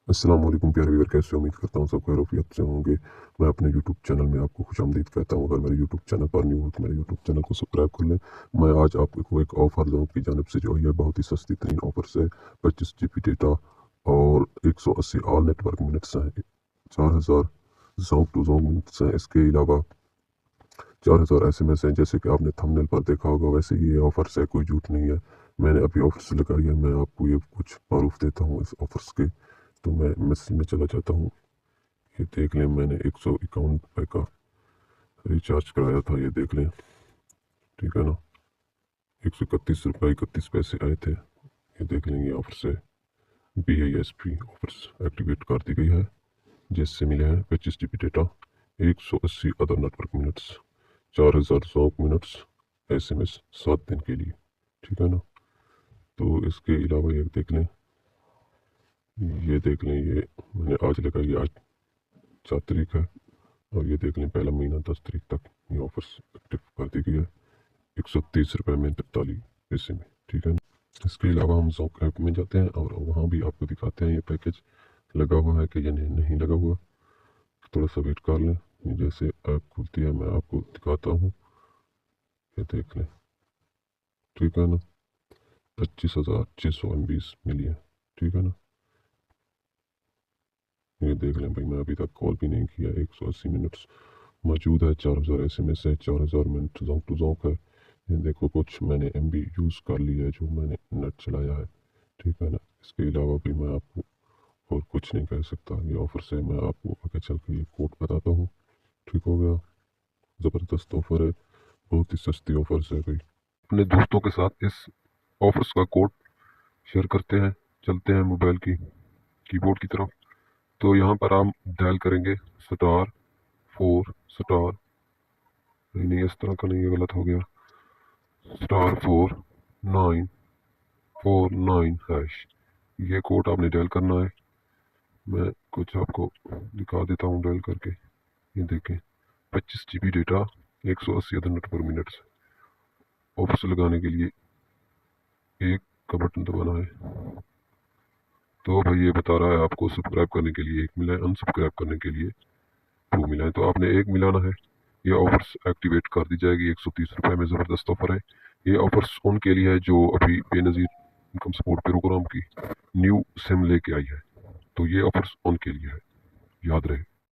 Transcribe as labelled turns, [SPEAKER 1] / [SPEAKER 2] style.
[SPEAKER 1] अस्सलाम वालेकुम प्यारे व्यूअर, कैसे हो? उम्मीद करता हूँ सब खैरियत से होंगे। मैं अपने यूट्यूब चैनल में आपको खुशामदीद कहता हूँ। अगर मेरे यूट्यूब चैनल पर न्यू हो तो मेरे यूट्यूब चैनल को सब्सक्राइब कर लें। मैं आज आपको एक ऑफ़र दूँ की जानब से जो है बहुत ही सस्ती तरीन ऑफ़र से 25 GB डेटा और 180 ऑल नेटवर्क मिनट्स हैं, 4000 जोंक टू जोंक मिनट्स हैं। इसके अलावा 4000 SMS हैं। जैसे कि आपने थंबनेल पर देखा होगा, वैसे ही ये ऑफ़र्स है, कोई झूठ नहीं है। मैंने अभी ऑफ़र्स लगाई है, मैं आपको ये कुछ प्रूफ देता हूँ इस ऑफ़र्स के। तो मैं मैसेज में चला जाता हूँ। ये देख लें, मैंने 151 रुपये का रिचार्ज कराया था, ये देख लें। ठीक है ना, 131 रुपये 31 पैसे आए थे। ये देख लें, ये ऑफर से BISP ऑफर्स एक्टिवेट कर दी गई है, जिससे मिले हैं 25 GB data, 180 other network minutes, 4000 minutes SMS 7 दिन के लिए। ठीक है ना, तो इसके अलावा ये देख लें, ये देख लें, ये मैंने आज लगाई, आज 4 तारीख है। और ये देख लें, पहला महीना 10 तारीख तक ये ऑफर्स एक्टिव कर दी गई है, 130 रुपये में 43 पैसे में। ठीक है, इसके अलावा हम ज़ोंक ऐप में जाते हैं और वहाँ भी आपको दिखाते हैं ये पैकेज लगा हुआ है कि या नहीं लगा हुआ। थोड़ा सा वेट कर लें, ये जैसे ऐप खुलती है मैं आपको दिखाता हूँ। ये देख लें, ठीक है ना, 25,600 MB मिली है। ठीक है ना, ये देख लें भाई, मैं अभी तक कॉल भी नहीं किया। 180 मिनट्स मौजूद है, 4000 SMS है, 4000 मिनट जोंक टू जोंक है। ये देखो, कुछ मैंने MB यूज़ कर ली है जो मैंने नेट चलाया है। ठीक है ना, इसके अलावा भी मैं आपको और कुछ नहीं कह सकता। ये ऑफ़र से मैं आपको आगे चल के ये कोड बताता हूँ। ठीक हो गया, ज़बरदस्त ऑफ़र है, बहुत ही सस्ती ऑफ़र्स है भाई। अपने दोस्तों के साथ इस ऑफर्स का कोड शेयर करते हैं। चलते हैं मोबाइल की कीबोर्ड की तरफ। तो यहाँ पर आप डायल करेंगे *4*, नहीं इस तरह का नहीं, ये गलत हो गया, *4949#। ये कोड आपने डायल करना है। मैं कुछ आपको दिखा देता हूँ डायल करके। ये देखें, 25 GB डेटा, 180 अदर नेट पर मिनट। ऑफिस लगाने के लिए एक का बटन दबाना है। तो भाई ये बता रहा है आपको सब्सक्राइब करने के लिए 1 मिला है, अनसब्सक्राइब करने के लिए 2 मिला है। तो आपने 1 मिलाना है। ये ऑफर्स एक्टिवेट कर दी जाएगी, 130 रुपये में। ज़बरदस्त ऑफर है। ये ऑफर्स उनके लिए है जो अभी बेनज़ीर इनकम सपोर्ट प्रोग्राम की न्यू सिम लेके आई है। तो ये ऑफर्स उनके लिए है, याद रहे।